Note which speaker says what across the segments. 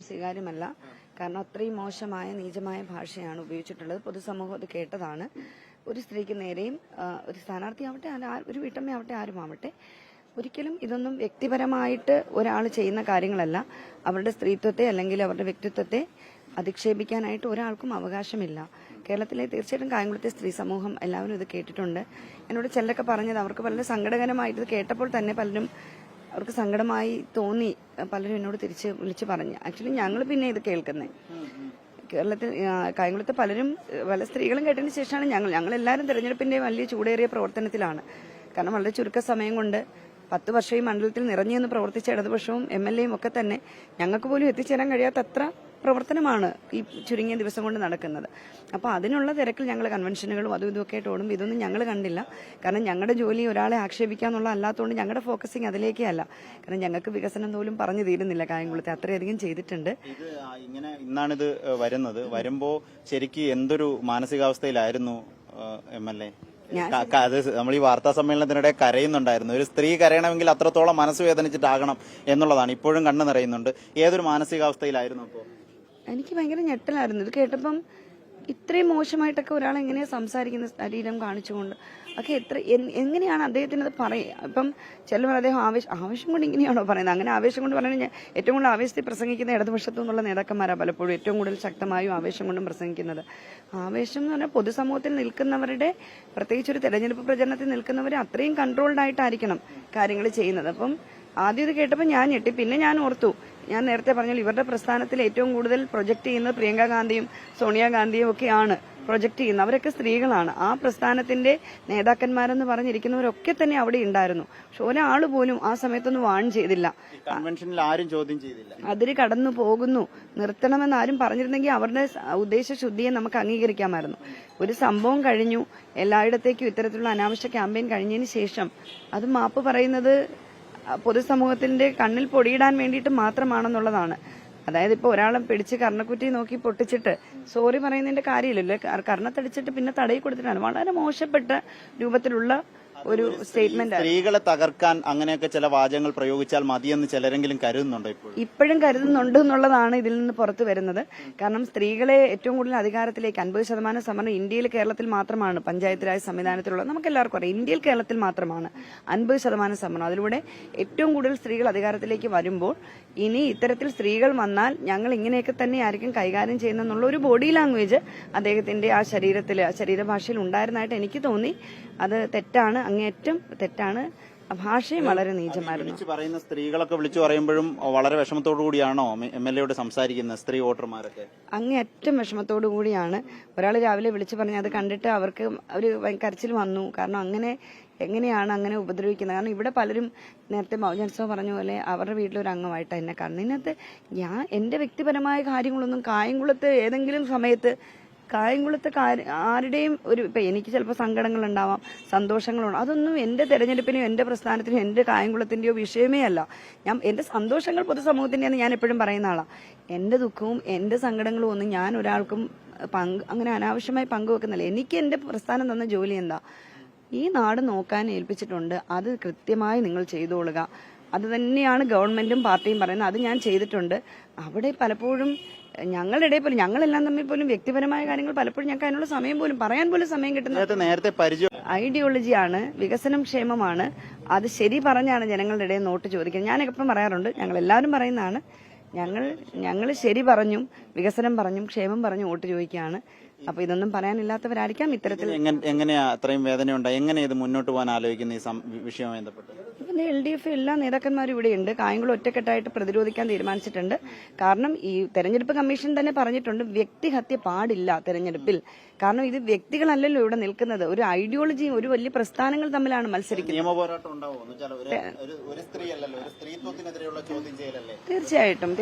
Speaker 1: സ്വീകാര്യമല്ല. കാരണം അത്രയും മോശമായ നീചമായ ഭാഷയാണ് ഉപയോഗിച്ചിട്ടുള്ളത്. പൊതുസമൂഹം അത് കേട്ടതാണ്. ഒരു സ്ത്രീക്ക് നേരെയും ഒരു സ്ഥാനാർത്ഥിയാവട്ടെ, ഒരു വീട്ടമ്മയാവട്ടെ, ആരുമാവട്ടെ, ഒരിക്കലും ഇതൊന്നും വ്യക്തിപരമായിട്ട് ഒരാൾ ചെയ്യുന്ന കാര്യങ്ങളല്ല. അവരുടെ സ്ത്രീത്വത്തെ അല്ലെങ്കിൽ അവരുടെ വ്യക്തിത്വത്തെ അധിക്ഷേപിക്കാനായിട്ട് ഒരാൾക്കും അവകാശമില്ല. കേരളത്തിലെ തീർച്ചയായിട്ടും കായംകുളത്തെ സ്ത്രീ സമൂഹം എല്ലാവരും ഇത് കേട്ടിട്ടുണ്ട്. എന്നോട് ചിലരൊക്കെ പറഞ്ഞത് അവർക്ക് വളരെ സങ്കടകരമായിട്ട് ഇത് കേട്ടപ്പോൾ തന്നെ പലരും അവർക്ക് സങ്കടമായി തോന്നി. പലരും എന്നോട് തിരിച്ച് വിളിച്ച് പറഞ്ഞു. ആക്ച്വലി ഞങ്ങൾ പിന്നെ ഇത് കേൾക്കുന്നത് കേരളത്തിൽ കായംകുളത്ത് പല സ്ത്രീകളും കേട്ടതിന് ശേഷമാണ് ഞങ്ങളെല്ലാവരും തെരഞ്ഞെടുപ്പിന്റെ വലിയ ചൂടേറിയ പ്രവർത്തനത്തിലാണ്. കാരണം വളരെ ചുരുക്ക സമയം കൊണ്ട് 10 വർഷം ഈ മണ്ഡലത്തിൽ നിറഞ്ഞെന്ന് പ്രവർത്തിച്ച ഇടതുപക്ഷവും MLAയും ഒക്കെ തന്നെ ഞങ്ങൾക്ക് പോലും എത്തിച്ചേരാൻ കഴിയാത്തത്ര പ്രവർത്തനമാണ് ഈ ചുരുങ്ങിയ ദിവസം കൊണ്ട് നടക്കുന്നത്. അപ്പോൾ അതിനുള്ള തിരക്കിൽ ഞങ്ങൾ കൺവെൻഷനുകളും അതും ഇതൊക്കെ ആയിട്ട് ഓടും. ഇതൊന്നും ഞങ്ങൾ കണ്ടില്ല. കാരണം ഞങ്ങളുടെ ജോലി ഒരാളെ ആക്ഷേപിക്കാന്നുള്ള അല്ലാത്തതുകൊണ്ട് ഞങ്ങളുടെ ഫോക്കസിങ് അതിലേക്കേ അല്ല. കാരണം ഞങ്ങൾക്ക് വികസനം പോലും പറഞ്ഞു തീരുന്നില്ല. കായംകുളത്തെ അത്രയധികം ചെയ്തിട്ടുണ്ട്.
Speaker 2: ഇന്നാണിത് വരുമ്പോ ശരിക്കും എന്തൊരു മാനസികാവസ്ഥയിലായിരുന്നു MLA? അത് നമ്മൾ ഈ വാർത്താ സമ്മേളനത്തിനിടെ കരയുന്നുണ്ടായിരുന്നു. ഒരു സ്ത്രീ കരയണമെങ്കിൽ അത്രത്തോളം മനസ്സ് വേദനിച്ചിട്ടാകണം എന്നുള്ളതാണ്. ഇപ്പോഴും കണ്ണു നിറയുന്നുണ്ട്. ഏതൊരു മാനസികാവസ്ഥയിലായിരുന്നു അപ്പോൾ?
Speaker 1: എനിക്ക് ഭയങ്കര ഞെട്ടലായിരുന്നു ഇത് കേട്ടപ്പം. ഇത്രയും മോശമായിട്ടൊക്കെ ഒരാൾ എങ്ങനെയാ സംസാരിക്കുന്ന, ശരീരം കാണിച്ചുകൊണ്ട് ഒക്കെ എങ്ങനെയാണ് അദ്ദേഹത്തിന് അത് പറയുക? ഇപ്പം ചിലവർ അദ്ദേഹം ആവേശം കൊണ്ട് ഇങ്ങനെയാണോ പറയുന്നത്? അങ്ങനെ ആവേശം കൊണ്ട് പറയുന്നത് ഏറ്റവും കൂടുതൽ ആവേശത്തിൽ പ്രസംഗിക്കുന്ന ഇടതുപക്ഷത്തു നിന്നുള്ള നേതാക്കന്മാരാണ് പലപ്പോഴും ഏറ്റവും കൂടുതൽ ശക്തമായും ആവേശം കൊണ്ടും പ്രസംഗിക്കുന്നത്. ആവേശം എന്ന് പറഞ്ഞാൽ പൊതുസമൂഹത്തിൽ നിൽക്കുന്നവരുടെ, പ്രത്യേകിച്ച് ഒരു തെരഞ്ഞെടുപ്പ് പ്രചരണത്തിൽ നിൽക്കുന്നവർ അത്രയും കൺട്രോൾഡ് ആയിട്ടായിരിക്കണം കാര്യങ്ങൾ ചെയ്യുന്നത്. അപ്പം ആദ്യം ഇത് കേട്ടപ്പോൾ ഞാൻ ഞെട്ടി. പിന്നെ ഞാൻ ഓർത്തു, ഞാൻ നേരത്തെ പറഞ്ഞാൽ ഇവരുടെ പ്രസ്ഥാനത്തിൽ ഏറ്റവും കൂടുതൽ പ്രൊജക്ട് ചെയ്യുന്നത് പ്രിയങ്ക ഗാന്ധിയും സോണിയാഗാന്ധിയും ഒക്കെയാണ് പ്രൊജക്ട് ചെയ്യുന്നത്. അവരൊക്കെ സ്ത്രീകളാണ്. ആ പ്രസ്ഥാനത്തിന്റെ നേതാക്കന്മാരെന്ന് പറഞ്ഞിരിക്കുന്നവരൊക്കെ തന്നെ അവിടെ ഉണ്ടായിരുന്നു. പക്ഷെ ഒരാൾ പോലും ആ സമയത്തൊന്നും വാൺ ചെയ്തില്ല.
Speaker 2: കൺവെൻഷനിൽ ആരും ചോദ്യം ചെയ്തില്ല.
Speaker 1: അതിര് കടന്നു പോകുന്നു, നിർത്തണമെന്ന് ആരും പറഞ്ഞിരുന്നെങ്കിൽ അവരുടെ ഉദ്ദേശശുദ്ധിയെ നമുക്ക് അംഗീകരിക്കാമായിരുന്നു. ഒരു സംഭവം കഴിഞ്ഞു, എല്ലായിടത്തേക്കും ഇത്തരത്തിലുള്ള അനാവശ്യ ക്യാമ്പയിൻ കഴിഞ്ഞതിന് ശേഷം അത് മാപ്പ് പറയുന്നത് പൊതുസമൂഹത്തിന്റെ കണ്ണിൽ പൊടിയിടാൻ വേണ്ടിയിട്ട് മാത്രമാണെന്നുള്ളതാണ്. അതായത് ഇപ്പൊ ഒരാളെ പിടിച്ച് കർണക്കുറ്റി നോക്കി പൊട്ടിച്ചിട്ട് സോറി പറയുന്നതിന്റെ കാര്യമില്ലല്ലോ. കർണത്തടിച്ചിട്ട് പിന്നെ തടയി കൊടുത്തിട്ടാണ്. വളരെ മോശപ്പെട്ട രൂപത്തിലുള്ള ഒരു സ്റ്റേറ്റ്മെന്റ്.
Speaker 2: സ്ത്രീകളെ തകർക്കാൻ അങ്ങനെയൊക്കെ ചില വാചകങ്ങൾ പ്രയോഗിച്ചാൽ മതിയെന്ന് ചിലരെങ്കിലും കരുതുന്നുണ്ടോ?
Speaker 1: ഇപ്പോഴും കരുതുന്നുണ്ട് എന്നുള്ളതാണ് ഇതിൽ നിന്ന് പുറത്തു വരുന്നത്. കാരണം സ്ത്രീകളെ ഏറ്റവും കൂടുതൽ അധികാരത്തിലേക്ക് 50% സംവരണം ഇന്ത്യയിൽ കേരളത്തിൽ മാത്രമാണ് പഞ്ചായത്ത് രാജ് സംവിധാനത്തിലുള്ളത്. നമുക്ക് എല്ലാവർക്കും അറിയാം, ഇന്ത്യയിൽ കേരളത്തിൽ മാത്രമാണ് 50% സംവരണം. അതിലൂടെ ഏറ്റവും കൂടുതൽ സ്ത്രീകൾ അധികാരത്തിലേക്ക് വരുമ്പോൾ ഇനി ഇത്തരത്തിൽ സ്ത്രീകൾ വന്നാൽ ഞങ്ങൾ ഇങ്ങനെയൊക്കെ തന്നെയായിരിക്കും കൈകാര്യം ചെയ്യുന്നുള്ള ഒരു ബോഡി ലാംഗ്വേജ് അദ്ദേഹത്തിന്റെ ആ ശരീരഭാഷയിൽ ഉണ്ടായിരുന്നതായിട്ട് എനിക്ക് തോന്നി. അത് തെറ്റാണ്, അങ്ങേയറ്റം തെറ്റാണ്. ഭാഷയും വളരെ നീചമായിരുന്നു.
Speaker 2: പറയുന്ന സ്ത്രീകളൊക്കെ വിളിച്ചു പറയുമ്പോഴും വളരെ വിഷമത്തോടു കൂടിയാണോ MLAയോട് സംസാരിക്കുന്നത് സ്ത്രീ വോട്ടർമാരൊക്കെ?
Speaker 1: അങ്ങേയറ്റം വിഷമത്തോടു കൂടിയാണ്. ഒരാൾ രാവിലെ വിളിച്ചു പറഞ്ഞ് അത് കണ്ടിട്ട് അവർക്ക് ഒരു കരച്ചിൽ വന്നു. കാരണം എങ്ങനെയാണ് അങ്ങനെ ഉപദ്രവിക്കുന്നത്? കാരണം ഇവിടെ പലരും നേരത്തെ ബഹുജനസഭ പറഞ്ഞ പോലെ അവരുടെ വീട്ടിലൊരു അംഗമായിട്ട് എന്നെ കാണുന്നത്. ഇതിനകത്ത് എന്റെ വ്യക്തിപരമായ കാര്യങ്ങളൊന്നും കായംകുളത്ത് ഏതെങ്കിലും സമയത്ത് ആരുടെയും ഇപ്പൊ എനിക്ക് ചിലപ്പോൾ സങ്കടങ്ങൾ ഉണ്ടാവാം, സന്തോഷങ്ങളുണ്ടാവും. അതൊന്നും എന്റെ തെരഞ്ഞെടുപ്പിനും എന്റെ പ്രസ്ഥാനത്തിനും എന്റെ കായംകുളത്തിന്റെയോ വിഷയമേ അല്ല. എന്റെ സന്തോഷങ്ങൾ പൊതുസമൂഹത്തിന്റെയെന്ന് ഞാൻ എപ്പോഴും പറയുന്ന ആളാണ്. എന്റെ ദുഃഖവും എന്റെ സങ്കടങ്ങളും ഒന്നും ഞാൻ ഒരാൾക്കും അങ്ങനെ അനാവശ്യമായി പങ്കുവെക്കുന്നില്ല. എനിക്ക് എന്റെ പ്രസ്ഥാനം തന്ന ജോലി എന്താ? ഈ നാട് നോക്കാൻ ഏൽപ്പിച്ചിട്ടുണ്ട്, അത് കൃത്യമായി നിങ്ങൾ ചെയ്തോളുക. അത് തന്നെയാണ് ഗവൺമെന്റും പാർട്ടിയും പറയുന്നത്. അത് ഞാൻ ചെയ്തിട്ടുണ്ട്. അവിടെ പലപ്പോഴും ഞങ്ങളുടെ ഇടയിൽ പോലും ഞങ്ങളെല്ലാം തമ്മിൽ പോലും വ്യക്തിപരമായ കാര്യങ്ങൾ പലപ്പോഴും ഞങ്ങൾക്ക് അതിനുള്ള സമയം പോലും പറയാൻ പോലും സമയം കിട്ടുന്നത്. ഐഡിയോളജിയാണ്, വികസനം ക്ഷേമമാണ്. അത് ശരി പറഞ്ഞാണ് ജനങ്ങളുടെ ഇടയിൽ നോട്ട് ചോദിക്കുന്നത്. ഞാൻ എപ്പം പറയാറുണ്ട്, ഞങ്ങൾ എല്ലാവരും പറയുന്നതാണ്, ഞങ്ങൾ ശരി പറഞ്ഞും വികസനം പറഞ്ഞും ക്ഷേമം പറഞ്ഞും വോട്ട് ചോദിക്കുകയാണ്. അപ്പൊ ഇതൊന്നും പറയാനില്ലാത്തവരായിരിക്കാം ഇത്തരത്തിൽ.
Speaker 2: എങ്ങനെയാ അത്രയും വേദനയുണ്ട്? എങ്ങനെ ഇത് മുന്നോട്ട് പോകാൻ ആലോചിക്കുന്ന ഈ വിഷയവുമായി ബന്ധപ്പെട്ട്?
Speaker 1: പിന്നെ LDF എല്ലാ നേതാക്കന്മാരും ഇവിടെയുണ്ട്. കായംകുളം ഒറ്റക്കെട്ടായിട്ട് പ്രതിരോധിക്കാൻ തീരുമാനിച്ചിട്ടുണ്ട്. കാരണം ഈ തെരഞ്ഞെടുപ്പ് കമ്മീഷൻ തന്നെ പറഞ്ഞിട്ടുണ്ട്, വ്യക്തിഹത്യ പാടില്ല തെരഞ്ഞെടുപ്പിൽ. കാരണം ഇത് വ്യക്തികളല്ലല്ലോ ഇവിടെ നിൽക്കുന്നത്, ഒരു ഐഡിയോളജിയും ഒരു വലിയ പ്രസ്ഥാനങ്ങൾ തമ്മിലാണ് മത്സരിക്കുന്നത്. തീർച്ചയായിട്ടും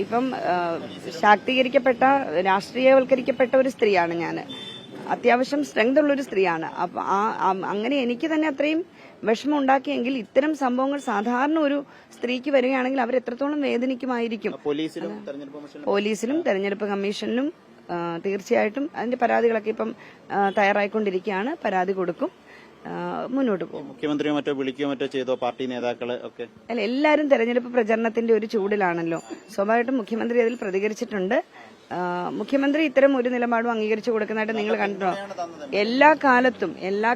Speaker 1: ഇപ്പം ശാക്തീകരിക്കപ്പെട്ട രാഷ്ട്രീയവൽക്കരിക്കപ്പെട്ട ഒരു സ്ത്രീയാണ് ഞാൻ. അത്യാവശ്യം സ്ട്രെങ്ത് ഉള്ളൊരു സ്ത്രീയാണ്. അപ്പൊ അങ്ങനെ എനിക്ക് തന്നെ അത്രയും വിഷമം ഉണ്ടാക്കിയെങ്കിൽ ഇത്തരം സംഭവങ്ങൾ സാധാരണ ഒരു സ്ത്രീക്ക് വരികയാണെങ്കിൽ അവർ എത്രത്തോളം വേദനിക്കുമായിരിക്കും. പോലീസിലും തെരഞ്ഞെടുപ്പ് കമ്മീഷനിലും തീർച്ചയായിട്ടും അതിന്റെ പരാതികളൊക്കെ ഇപ്പം തയ്യാറായിക്കൊണ്ടിരിക്കുകയാണ്. പരാതി കൊടുക്കും. മുന്നോട്ട് പോകും.
Speaker 2: മുഖ്യമന്ത്രിയോ മറ്റോ വിളിക്കുകയോ മറ്റോ ചെയ്തോ പാർട്ടി നേതാക്കളെ ഒക്കെ?
Speaker 1: അല്ല, എല്ലാവരും തെരഞ്ഞെടുപ്പ് പ്രചരണത്തിന്റെ ഒരു ചൂടിലാണല്ലോ. സ്വാഭാവികമായിട്ടും മുഖ്യമന്ത്രി അതിൽ പ്രതികരിച്ചിട്ടുണ്ട്. മുഖ്യമന്ത്രി ഇത്തരം ഒരു നിലപാടും അംഗീകരിച്ചു കൊടുക്കുന്നതായിട്ട് നിങ്ങൾ കണ്ടോ? എല്ലാ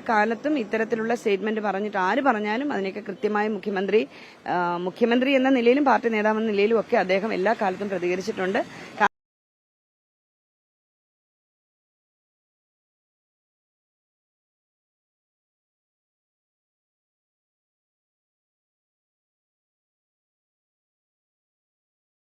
Speaker 1: കാലത്തും ഇത്തരത്തിലുള്ള സ്റ്റേറ്റ്മെന്റ് പറഞ്ഞിട്ട് ആര് പറഞ്ഞാലും അതിനൊക്കെ കൃത്യമായി മുഖ്യമന്ത്രി എന്ന നിലയിലും പാർട്ടി നേതാവെന്ന നിലയിലും ഒക്കെ അദ്ദേഹം എല്ലാ കാലത്തും പ്രതികരിച്ചിട്ടുണ്ട്.